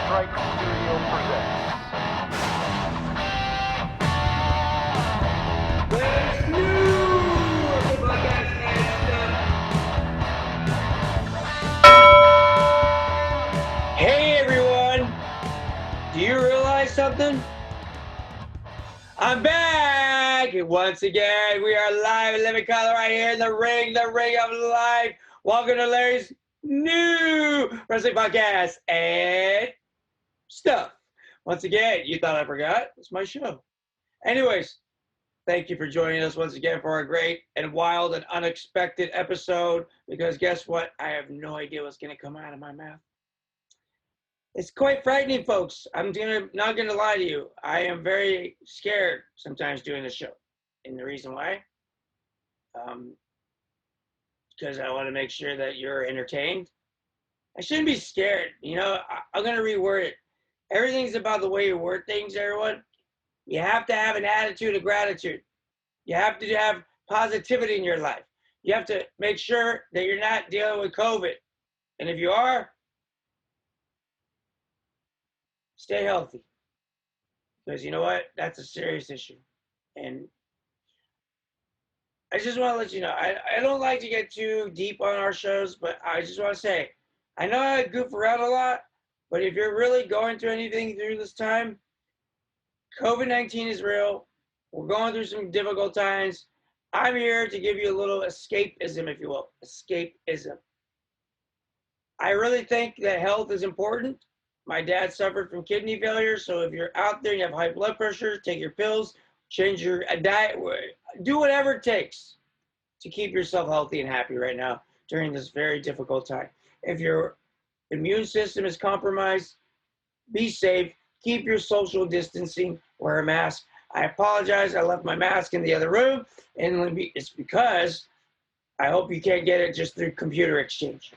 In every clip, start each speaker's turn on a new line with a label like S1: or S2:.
S1: Strike Studio presents.
S2: There's new podcast and stuff. Hey everyone! Do you realize something? I'm back! Once again, we are live. Let me call it right here in the ring of life. Welcome to Larry's new wrestling podcast and stuff. Once again, you thought I forgot? It's my show. Anyways, thank you for joining us once again for a great and wild and unexpected episode. Because guess what? I have no idea what's going to come out of my mouth. It's quite frightening, folks. I'm not going to lie to you. I am very scared sometimes doing the show. And the reason why? Because I want to make sure that you're entertained. I shouldn't be scared. You know, I'm going to reword it. Everything's about the way you word things, everyone. You have to have an attitude of gratitude. You have to have positivity in your life. You have to make sure that you're not dealing with COVID. And if you are, stay healthy. Because you know what? That's a serious issue. And I just want to let you know, I don't like to get too deep on our shows, but I just want to say, I know I goof around a lot, but if you're really going through anything through this time, COVID-19 is real. We're going through some difficult times. I'm here to give you a little escapism, if you will. Escapism. I really think that health is important. My dad suffered from kidney failure, so if you're out there and you have high blood pressure, take your pills, change your diet, do whatever it takes to keep yourself healthy and happy right now during this very difficult time. If your immune system is compromised, be safe, keep your social distancing, wear a mask. I apologize, I left my mask in the other room, and it's because I hope you can't get it just through computer exchange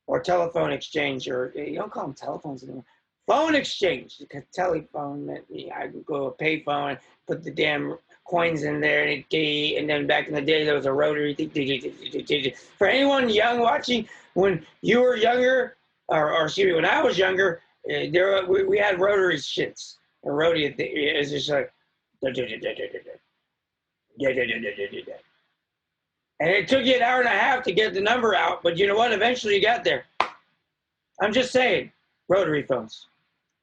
S2: or telephone exchange, or you don't call them telephones anymore. Phone exchange, because telephone meant I could go to a payphone, put the damn coins in there, and then back in the day there was a rotary thing. For anyone young watching, when you were younger, or excuse me, when I was younger, we had rotary shits. A rotary is just like, and it took you an hour and a half to get the number out, but you know what? Eventually you got there. I'm just saying, rotary phones.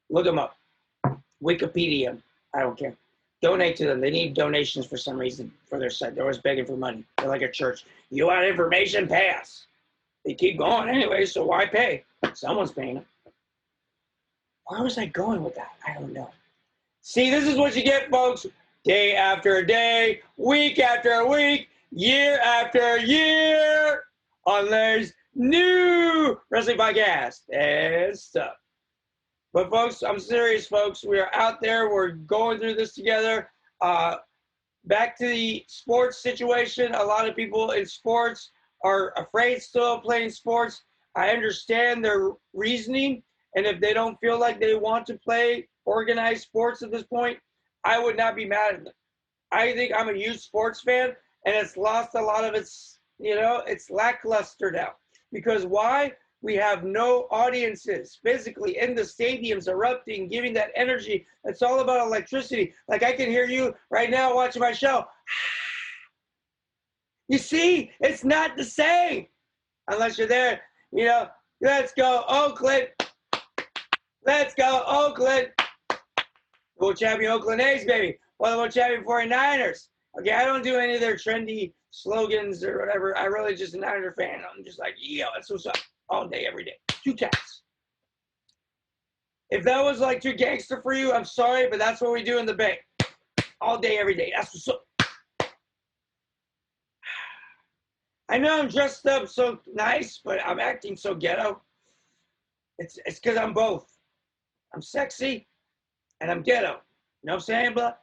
S2: Look them up. Wikipedia. I don't care. Donate to them. They need donations for some reason for their site. They're always begging for money. They're like a church. You want information? Pay us. They keep going anyway, so why pay? Someone's paying them. Where was I going with that? I don't know. See, this is what you get, folks. Day after day, week after week, year after year on Larry's new wrestling podcast and stuff. But folks, I'm serious, folks. We are out there. We're going through this together. Back to the sports situation. A lot of people in sports are afraid still of playing sports. I understand their reasoning. And if they don't feel like they want to play organized sports at this point, I would not be mad at them. I think I'm a huge sports fan, and it's lost a lot of its, it's lackluster now. Because why? We have no audiences physically in the stadiums erupting, giving that energy. It's all about electricity. Like I can hear you right now watching my show. You see, it's not the same unless you're there. Let's go Oakland. Let's go Oakland. World champion Oakland A's, baby. Well, the world champion 49ers. Okay, I don't do any of their trendy slogans or whatever. I really just a Niner fan. I'm just like, that's what's up. All day, every day. 2 times. If that was like too gangster for you, I'm sorry, but that's what we do in the Bay. All day, every day. That's what's up. I know I'm dressed up so nice, but I'm acting so ghetto. It's because I'm both. I'm sexy and I'm ghetto. You know what I'm saying, bud?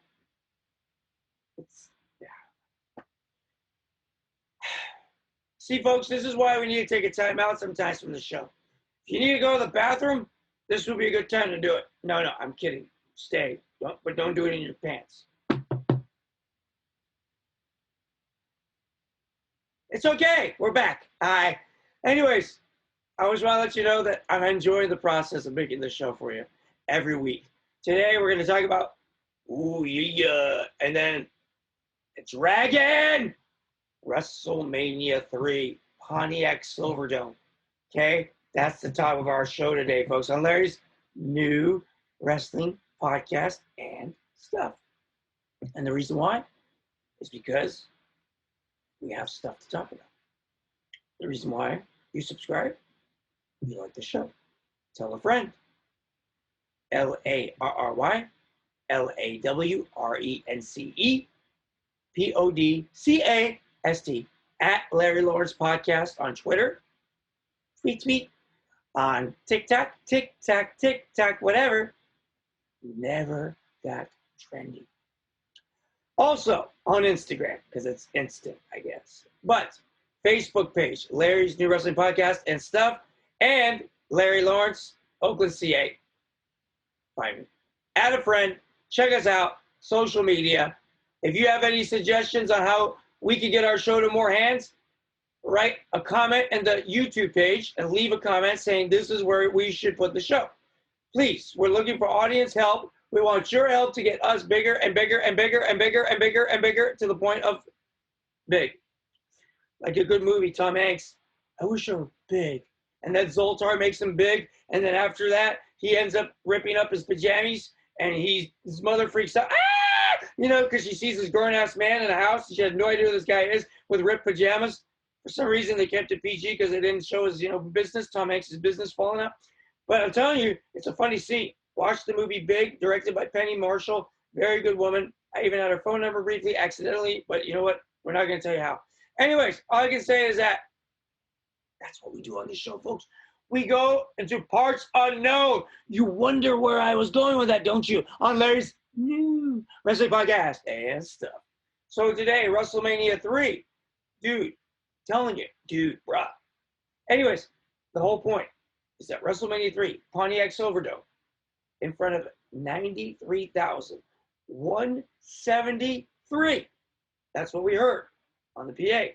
S2: See, folks, this is why we need to take a time out sometimes from the show. If you need to go to the bathroom, this would be a good time to do it. No, I'm kidding. Stay. But don't do it in your pants. It's okay. We're back. Hi. Anyways, I always want to let you know that I'm enjoying the process of making this show for you every week. Today, we're going to talk about, ooh, yeah, and then it's Dragon WrestleMania 3, Pontiac Silverdome. Okay? That's the top of our show today, folks, on Larry's new wrestling podcast and stuff. And the reason why is because we have stuff to talk about. The reason why you subscribe, you like the show. Tell a friend. LARRY LAWRENCE PODCAST at Larry Lawrence Podcast on Twitter, tweet on TikTok, whatever. Never got trendy. Also on Instagram, because it's instant, I guess. But Facebook page, Larry's New Wrestling Podcast and stuff, and Larry Lawrence, Oakland, CA. Find me. Add a friend. Check us out. Social media. If you have any suggestions on how we can get our show to more hands, write a comment in the YouTube page and leave a comment saying this is where we should put the show. Please, we're looking for audience help. We want your help to get us bigger and bigger and bigger and bigger and bigger and bigger to the point of big. Like a good movie, Tom Hanks. I wish I were big. And then Zoltar makes him big. And then after that, he ends up ripping up his pajamas. And his mother freaks out. Ah! You know, because she sees this grown-ass man in a house. And she has no idea who this guy is with ripped pajamas. For some reason, they kept it PG because they didn't show his, business. Tom Hanks' business falling out. But I'm telling you, it's a funny scene. Watch the movie Big, directed by Penny Marshall. Very good woman. I even had her phone number briefly, accidentally. But you know what? We're not going to tell you how. Anyways, all I can say is that that's what we do on this show, folks. We go into parts unknown. You wonder where I was going with that, don't you? On Larry's new wrestling podcast and stuff. So today, WrestleMania 3. Dude, telling you, bruh. Anyways, the whole point is that WrestleMania 3, Pontiac Silverdome, in front of 93,173. That's what we heard on the PA.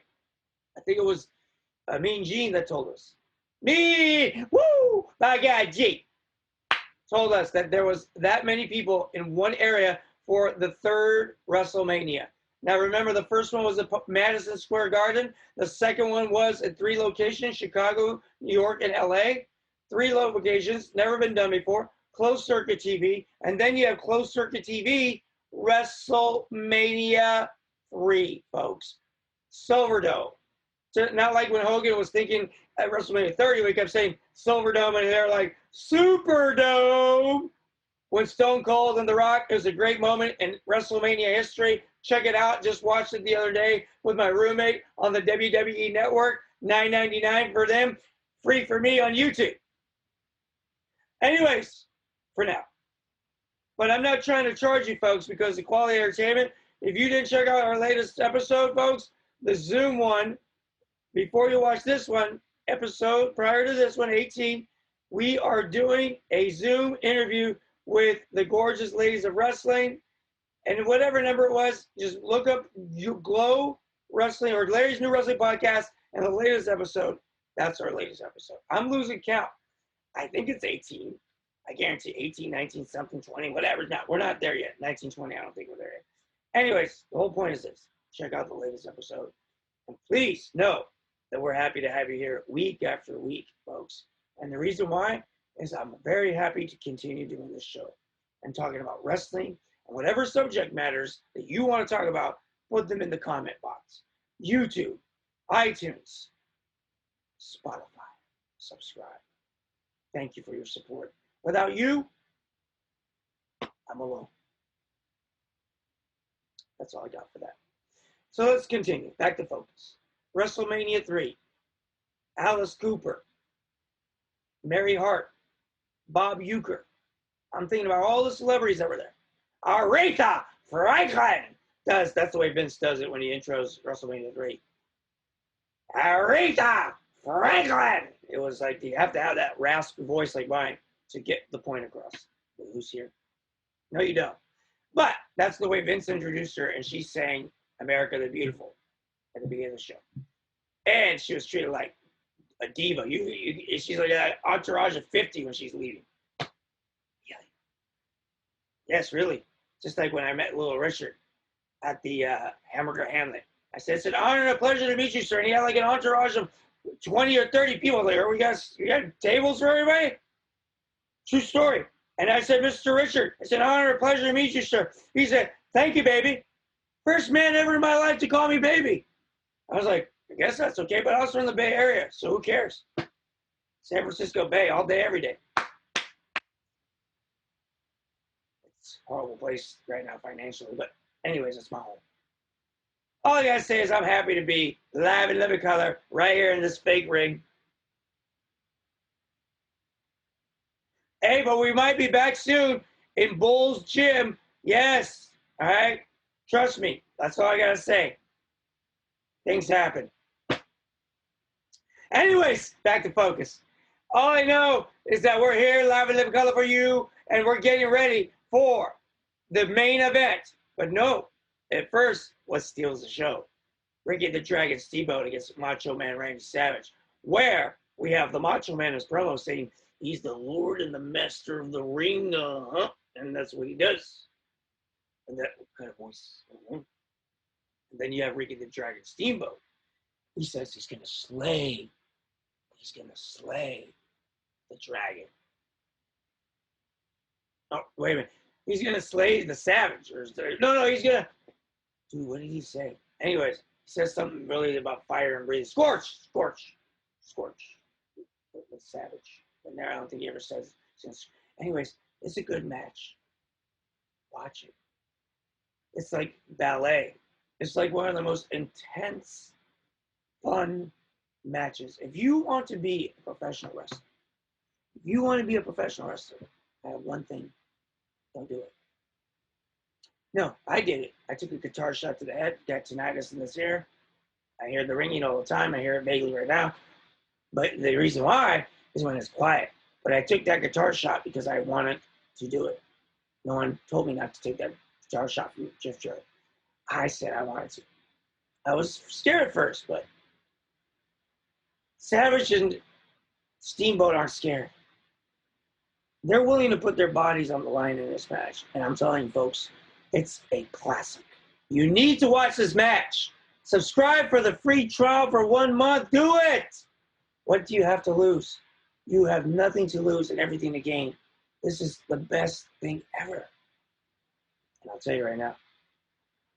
S2: I think it was Mean Gene that told us. Me, woo, my guy G told us that there was that many people in one area for the third WrestleMania. Now remember, the first one was at Madison Square Garden. The second one was at 3 locations, Chicago, New York, and LA. 3 locations, never been done before. Closed circuit TV. And then you have closed circuit TV, WrestleMania 3, folks. Silverdome. So not like when Hogan was thinking at WrestleMania 30, we kept saying Silverdome, and they're like, Superdome. When Stone Cold and The Rock, it was a great moment in WrestleMania history. Check it out. Just watched it the other day with my roommate on the WWE Network. $9.99 for them. Free for me on YouTube. Anyways, for now. But I'm not trying to charge you folks because the quality entertainment. If you didn't check out our latest episode, folks, the Zoom one, before you watch this one, episode prior to this one, 18, we are doing a Zoom interview with the gorgeous ladies of wrestling. And whatever number it was, just look up Glow Wrestling or Larry's New Wrestling Podcast and the latest episode. That's our latest episode. I'm losing count. I think it's 18. I guarantee 18, 19, something, 20, whatever. No, we're not there yet. 19, 20, I don't think we're there yet. Anyways, the whole point is this. Check out the latest episode. And please know that we're happy to have you here week after week, folks. And the reason why is I'm very happy to continue doing this show and talking about wrestling and whatever subject matters that you want to talk about, put them in the comment box. YouTube, iTunes, Spotify, subscribe. Thank you for your support. Without you, I'm alone. That's all I got for that. So let's continue. Back to focus. WrestleMania 3. Alice Cooper. Mary Hart. Bob Uecker. I'm thinking about all the celebrities that were there. Aretha Franklin. That's the way Vince does it when he intros WrestleMania 3. Aretha Franklin. It was like you have to have that raspy voice like mine to get the point across. Who's here? No, you don't. But that's the way Vince introduced her, and she sang America the Beautiful at the beginning of the show. And she was treated like a diva. She's like an entourage of 50 when she's leaving. Yeah. Yes, really. Just like when I met Little Richard at the Hamburger Hamlet. I said, it's an honor and a pleasure to meet you, sir. And he had like an entourage of 20 or 30 people. Like, we got tables for everybody? True story. And I said, Mr. Richard, it's an honor and a pleasure to meet you, sir. He said, thank you, baby. First man ever in my life to call me baby. I was like, I guess that's okay, but I was from the Bay Area, so who cares? San Francisco Bay, all day, every day. It's a horrible place right now financially, but anyways, it's my home. All I gotta say is I'm happy to be live in living color right here in this fake ring. Hey, but we might be back soon in Bull's Gym. Yes, all right? Trust me, that's all I gotta say. Things happen. Anyways, back to focus. All I know is that we're here live in living color for you, and we're getting ready for the main event. But no, at first, what steals the show? Ricky the Dragon Steamboat against Macho Man Randy Savage, where we have the Macho Man as promo saying he's the Lord and the Master of the Ring, and that's what he does. And that kind of voice. And then you have Ricky the Dragon Steamboat. He says he's gonna slay. He's gonna slay the dragon. Oh, wait a minute. He's gonna slay the Savage. No, he's gonna. Dude, what did he say? Anyways, he says something really about fire and breathing. Scorch. The Savage. But now I don't think he ever says. Anyways, it's a good match. Watch it. It's like ballet. It's like one of the most intense, fun matches. If you want to be a professional wrestler, I have one thing. Don't do it. No, I did it. I took a guitar shot to the head, got tinnitus in this ear. I hear the ringing all the time. I hear it vaguely right now. But the reason why is when it's quiet. But I took that guitar shot because I wanted to do it. No one told me not to take that guitar shot from Jeff Jarrett. I said I wanted to. I was scared at first, but Savage and Steamboat aren't scared. They're willing to put their bodies on the line in this match. And I'm telling you, folks, it's a classic. You need to watch this match. Subscribe for the free trial for 1 month. Do it! What do you have to lose? You have nothing to lose and everything to gain. This is the best thing ever. And I'll tell you right now,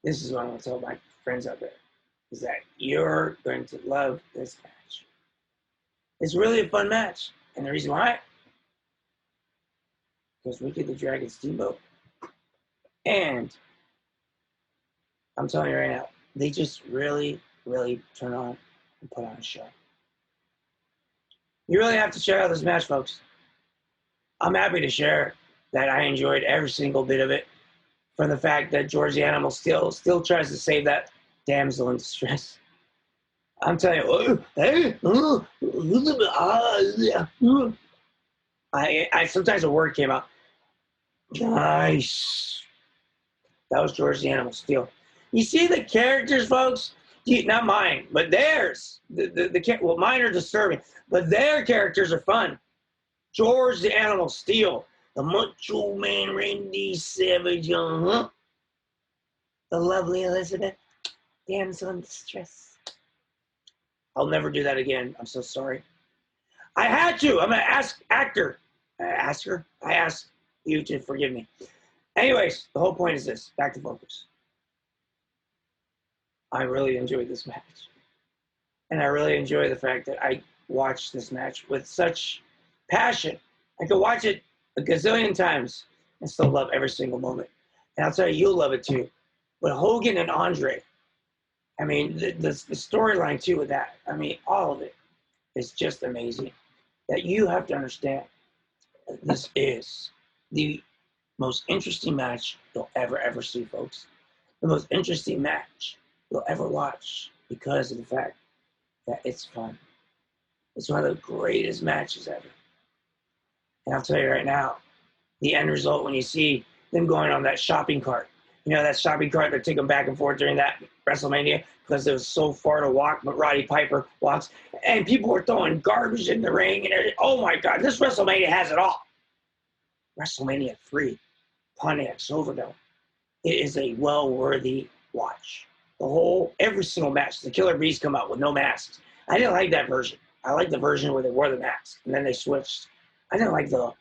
S2: this is what I'm going to tell my friends out there, is that you're going to love this match. It's really a fun match. And the reason why? Because Ricky the Dragon Steamboat. And I'm telling you right now, they just really, really turn on and put on a show. You really have to check out this match, folks. I'm happy to share that I enjoyed every single bit of it. From the fact that George the Animal still tries to save that damsel in distress. I'm telling you, I sometimes a word came out. Nice. That was George the Animal Steel. You see the characters, folks? Not mine, but theirs. Well, mine are disturbing, but their characters are fun. George the Animal Steel, the Macho Man Randy Savage, the lovely Elizabeth, damsel in distress. I'll never do that again. I'm so sorry. I had to. I'm an actor. I ask you to forgive me. Anyways, the whole point is this. Back to focus. I really enjoyed this match. And I really enjoy the fact that I watched this match with such passion. I could watch it a gazillion times and still love every single moment. And I'll tell you, you'll love it too. But Hogan and Andre, I mean, the storyline too with that, I mean, all of it is just amazing. That you have to understand that this is the most interesting match you'll ever see, folks. The most interesting match you'll ever watch because of the fact that it's fun. It's one of the greatest matches ever. And I'll tell you right now, the end result when you see them going on that shopping cart You know, that shopping cart that took him back and forth during that WrestleMania because it was so far to walk, but Roddy Piper walks. And people were throwing garbage in the ring. And oh, my God, this WrestleMania has it all. WrestleMania 3, Pontiac Silverdome. It is a well-worthy watch. Every single match, the Killer Bees come out with no masks. I didn't like that version. I like the version where they wore the mask, and then they switched. I didn't like the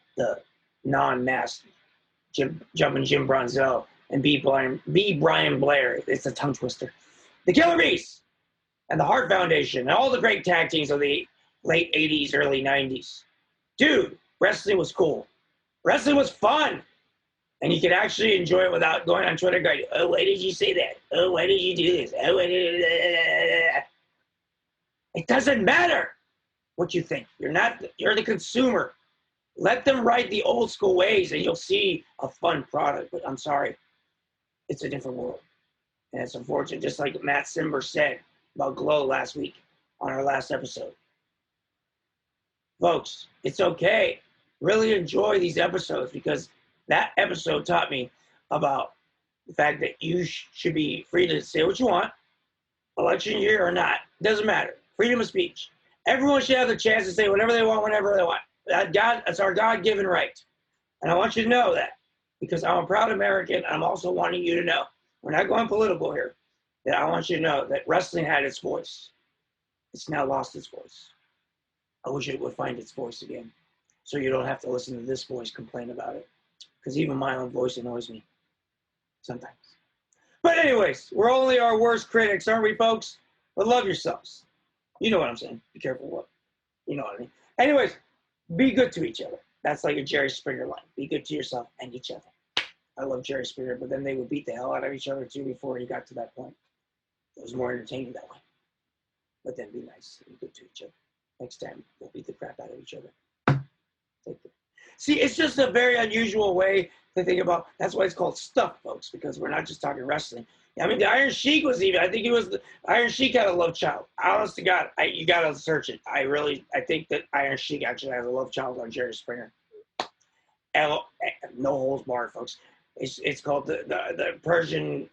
S2: non-masked jumping Jim Bronzel and B. Brian Blair. It's a tongue twister. The Killer Bees and the Hart Foundation and all the great tag teams of the late 80s, early 90s. Dude, wrestling was cool. Wrestling was fun. And you could actually enjoy it without going on Twitter going, oh, why did you say that? Oh, why did you do this? Oh, why did It doesn't matter what you think. You're the consumer. Let them write the old school ways and you'll see a fun product. But I'm sorry, it's a different world. And it's unfortunate, just like Matt Simber said about Glow last week on our last episode. Folks, it's okay. Really enjoy these episodes because that episode taught me about the fact that you should be free to say what you want, election year or not, doesn't matter. Freedom of speech. Everyone should have the chance to say whatever they want, whenever they want. That's our God-given right. And I want you to know that because I'm a proud American. I'm also wanting you to know, we're not going political here, that I want you to know that wrestling had its voice. It's now lost its voice. I wish it would find its voice again so you don't have to listen to this voice complain about it. Because even my own voice annoys me sometimes. But anyways, we're only our worst critics, aren't we, folks? But love yourselves. You know what I'm saying. Be careful what. You know what I mean. Anyways, be good to each other. That's like a Jerry Springer line. Be good to yourself and each other. I love Jerry Springer, but then they would beat the hell out of each other, too, before he got to that point. It was more entertaining that way. But then be nice and good to each other. Next time, we'll beat the crap out of each other. Take care. See, it's just a very unusual way to think about. That's why it's called stuff, folks, because we're not just talking wrestling. I mean, the Iron Sheik was even. I think it was the Iron Sheik had a love child. Honest to God, you got to search it. I think that Iron Sheik actually has a love child on Jerry Springer. No holds barred, folks. It's called the Persian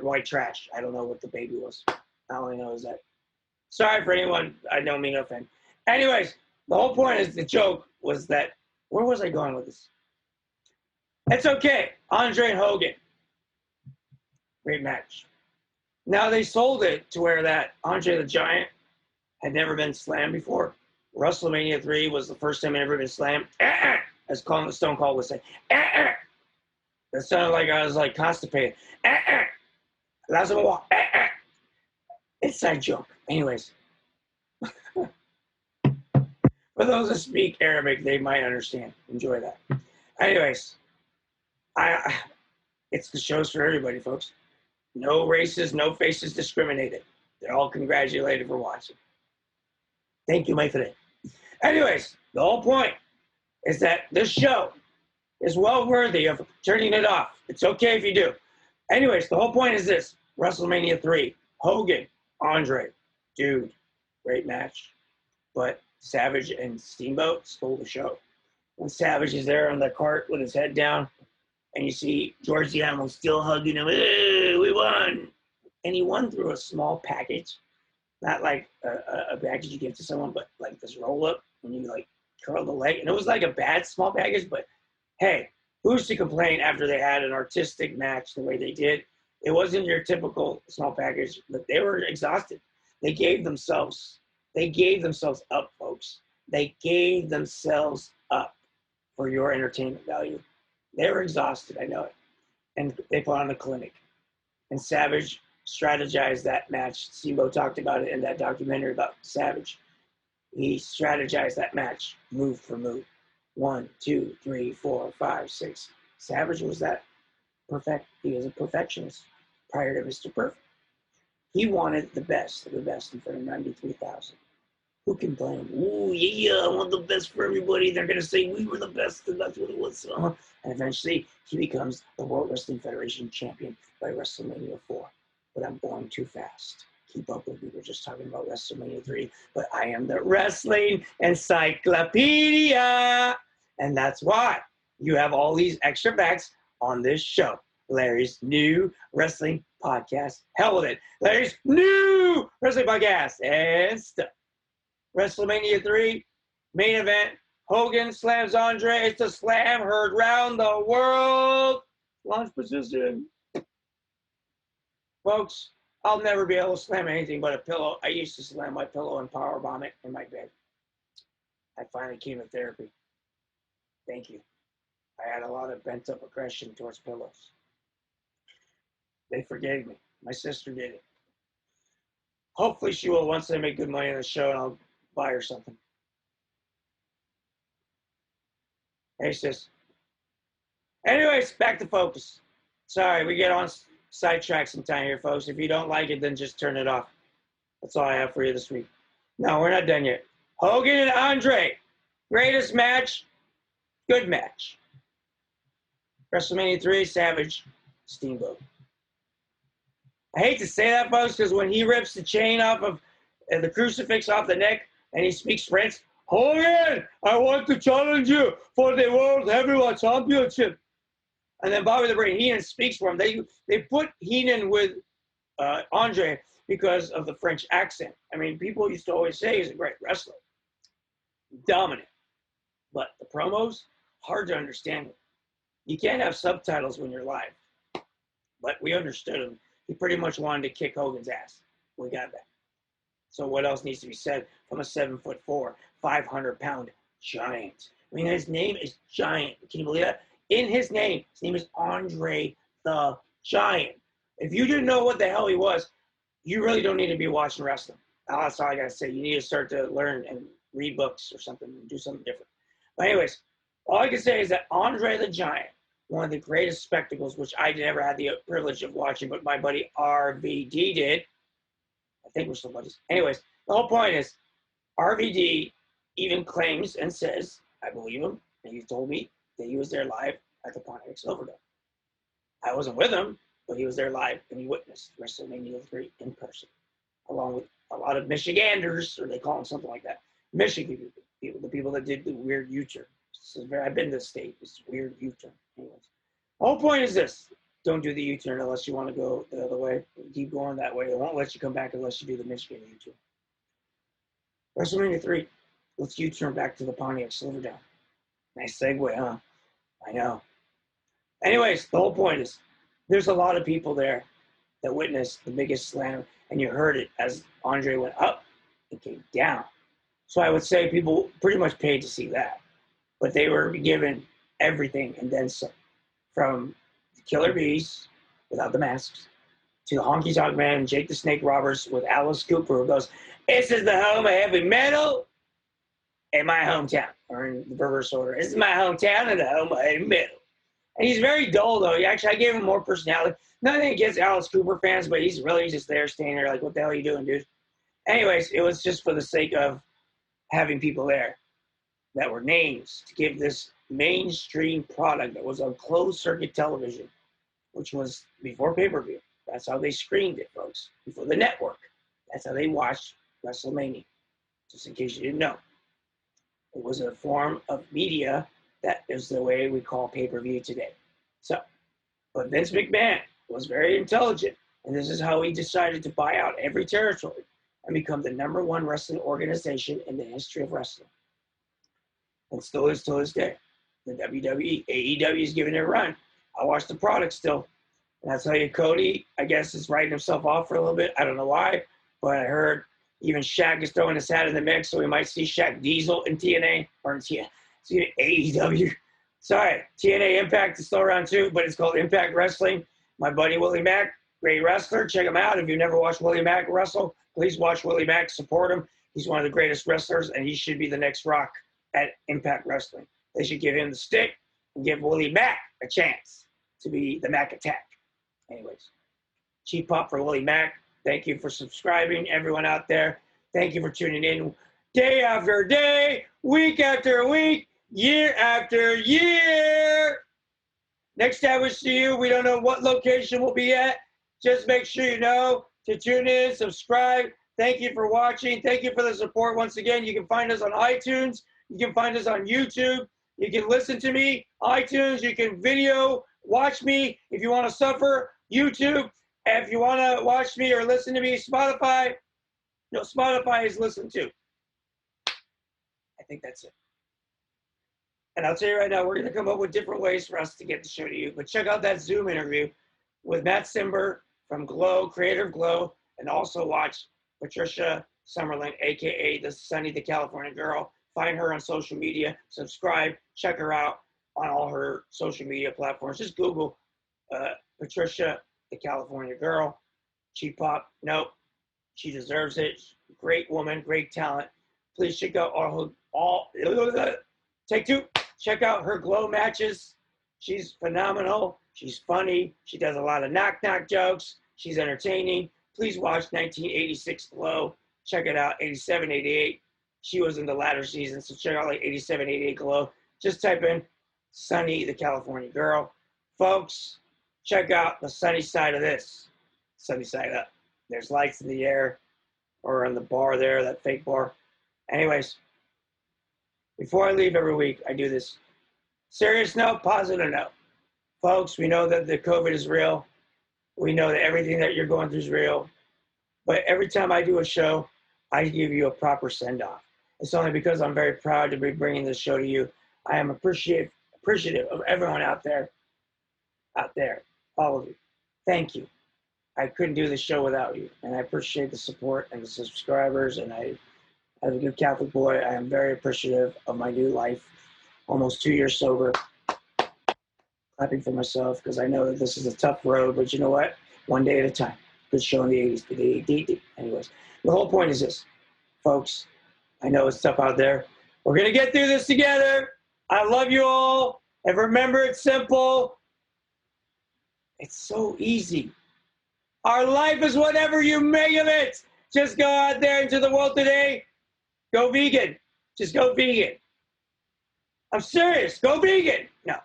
S2: white trash. I don't know what the baby was. All I know is that. Sorry for anyone. I don't mean to offend. Anyways, the whole point is the joke was that. Where was I going with this? It's okay. Andre and Hogan. Great match. Now they sold it to where that Andre the Giant had never been slammed before. WrestleMania 3 was the first time it ever been slammed. As Stone Cold would say. That sounded like I was like constipated. Last one walk. Inside joke. Anyways. For those that speak Arabic, they might understand. Enjoy that. Anyways, it's the show's for everybody, folks. No races, no faces discriminated. They're all congratulated for watching. Thank you, my friend. Anyways, the whole point is that this show is well worthy of turning it off. It's okay if you do. Anyways, the whole point is this. WrestleMania 3, Hogan, Andre, dude, great match. But Savage and Steamboat stole the show. When Savage is there on the cart with his head down, and you see George the Animal still hugging him, hey, we won. And he won through a small package, not like a package you give to someone, but like this roll-up when you like curl the leg. And it was like a bad small package, but hey, who's to complain after they had an artistic match the way they did? It wasn't your typical small package, but they were exhausted. They gave themselves up, folks. They gave themselves up for your entertainment value. They were exhausted, I know it. And they put on a clinic. And Savage strategized that match. Steamboat talked about it in that documentary about Savage. He strategized that match move for move. 1, 2, 3, 4, 5, 6. Savage was that perfect. He was a perfectionist prior to Mr. Perfect. He wanted the best of the best in front of 93,000. Who can blame? Ooh, yeah, I want the best for everybody. They're going to say we were the best, and that's what it was. And eventually, he becomes the World Wrestling Federation champion by WrestleMania 4. But I'm going too fast. Keep up with me. We're just talking about WrestleMania 3. But I am the wrestling encyclopedia. And that's why you have all these extra facts on this show. Larry's new wrestling podcast. Hell with it. Larry's new wrestling podcast and stuff. WrestleMania 3, main event. Hogan slams Andre. It's a slam heard round the world. Launch position. Folks, I'll never be able to slam anything but a pillow. I used to slam my pillow and powerbomb it in my bed. I finally came to therapy. Thank you. I had a lot of bent up aggression towards pillows. They forgave me. My sister did it. Hopefully she will once I make good money on the show and I'll buy her something. Hey, sis. Anyways, back to focus. Sorry, we get on sidetrack sometime here, folks. If you don't like it, then just turn it off. That's all I have for you this week. No, we're not done yet. Hogan and Andre. Greatest match. Good match. WrestleMania 3, Savage, Steamboat. I hate to say that, folks, because when he rips the chain off of the crucifix off the neck and he speaks French, Hogan, I want to challenge you for the World Heavyweight Championship. And then Bobby the Brain Heenan speaks for him. They put Heenan with Andre because of the French accent. I mean, people used to always say he's a great wrestler. Dominant. But the promos, hard to understand. You can't have subtitles when you're live. But we understood him. He pretty much wanted to kick Hogan's ass. We got that. So what else needs to be said from a 7'4", 500-pound giant? I mean, his name is Giant. Can you believe that? In his name is Andre the Giant. If you didn't know what the hell he was, you really don't need to be watching wrestling. That's all I got to say. You need to start to learn and read books or something and do something different. But anyways, all I can say is that Andre the Giant, one of the greatest spectacles, which I never had the privilege of watching, but my buddy RVD did. I think we're still buddies. Anyways, the whole point is RVD even claims and says, I believe him, and he told me that he was there live at the Pontiac Silverdome. I wasn't with him, but he was there live, and he witnessed WrestleMania 3 in person, along with a lot of Michiganders, or they call them something like that. Michigan people, the people that did the weird U-turn. I've been to the state. It's weird U-turn. Anyways, the whole point is this. Don't do the U-turn unless you want to go the other way. Keep going that way. They won't let you come back unless you do the Michigan U-turn. WrestleMania 3. Let's U-turn back to the Pontiac Silverdome. Nice segue, huh? I know. Anyways, the whole point is there's a lot of people there that witnessed the biggest slam, and you heard it as Andre went up and came down. So I would say people pretty much paid to see that. But they were given everything and then some. From the Killer Bees, without the masks, to the Honky Tonk Man, Jake the Snake Roberts with Alice Cooper, who goes, this is the home of heavy metal in my hometown. Or in the reverse order. This is my hometown and the home of heavy metal. And he's very dull, though. I gave him more personality. Nothing against Alice Cooper fans, but he's really just there standing there like, what the hell are you doing, dude? Anyways, it was just for the sake of having people there that were names to give this mainstream product that was on closed circuit television, which was before pay-per-view. That's how they screened it, folks. Before the network. That's how they watched WrestleMania. Just in case you didn't know. It was a form of media that is the way we call pay-per-view today. So, but Vince McMahon was very intelligent, and this is how he decided to buy out every territory and become the #1 wrestling organization in the history of wrestling. And still is to this day. The WWE, AEW is giving it a run. I watch the product still. And I'll tell you, Cody, I guess, is writing himself off for a little bit. I don't know why, but I heard even Shaq is throwing his hat in the mix, so we might see Shaq Diesel in TNA, or in AEW. Sorry, TNA Impact is still around too, but it's called Impact Wrestling. My buddy Willie Mack, great wrestler. Check him out. If you've never watched Willie Mack wrestle, please watch Willie Mack. Support him. He's one of the greatest wrestlers, and he should be the next Rock at Impact Wrestling. They should give him the stick and give Willie Mack a chance to be the Mack Attack. Anyways, cheap pop for Willie Mack. Thank you for subscribing, everyone out there. Thank you for tuning in day after day, week after week, year after year. Next time we see you, we don't know what location we'll be at. Just make sure you know to tune in, subscribe. Thank you for watching. Thank you for the support. Once again, you can find us on iTunes. You can find us on YouTube. You can listen to me, iTunes. You can video Watch me if you want to suffer. YouTube. If you want to watch me or listen to me, Spotify. No, Spotify is listened to. I think that's it. And I'll tell you right now, we're going to come up with different ways for us to get the show to you. But check out that Zoom interview with Matt Simber from Glow, creator of Glow, and also watch Patricia Summerlin, a.k.a. the Sunny the California Girl. Find her on social media. Subscribe. Check her out on all her social media platforms. Just Google Patricia the California Girl. Cheap pop. Nope. She deserves it. Great woman. Great talent. Please check out take two. Check out her Glow matches. She's phenomenal. She's funny. She does a lot of knock-knock jokes. She's entertaining. Please watch 1986 Glow. Check it out, 87, 88. She was in the latter season, so check out like 87, 88 Glow. Just type in Sunny, the California Girl. Folks, check out the sunny side of this. Sunny side up. There's lights in the air or on the bar there, that fake bar. Anyways, before I leave every week, I do this. Serious note, positive note. Folks, we know that the COVID is real. We know that everything that you're going through is real. But every time I do a show, I give you a proper send-off. It's only because I'm very proud to be bringing this show to you. I am appreciative of everyone out there, all of you. Thank you. I couldn't do this show without you. And I appreciate the support and the subscribers. And I, as a good Catholic boy, I am very appreciative of my new life. Almost 2 years sober. Clapping for myself because I know that this is a tough road, but you know what? One day at a time. Good show in the 80s. Anyways, the whole point is this, folks. I know it's tough out there. We're going to get through this together. I love you all. And remember, it's simple. It's so easy. Our life is whatever you make of it. Just go out there into the world today. Go vegan. Just go vegan. I'm serious. Go vegan. No.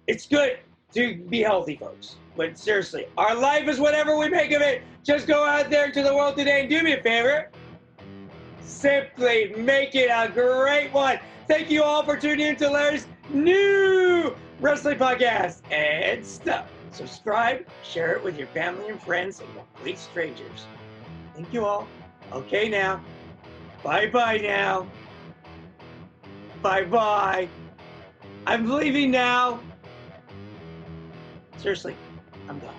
S2: It's good to be healthy, folks. But seriously, our life is whatever we make of it. Just go out there into the world today and do me a favor. Simply make it a great one. Thank you all for tuning in to Larry's new wrestling podcast and stuff. Subscribe, share it with your family and friends and complete strangers. Thank you all. Okay now. Bye-bye now. Bye-bye. I'm leaving now. Seriously, I'm done.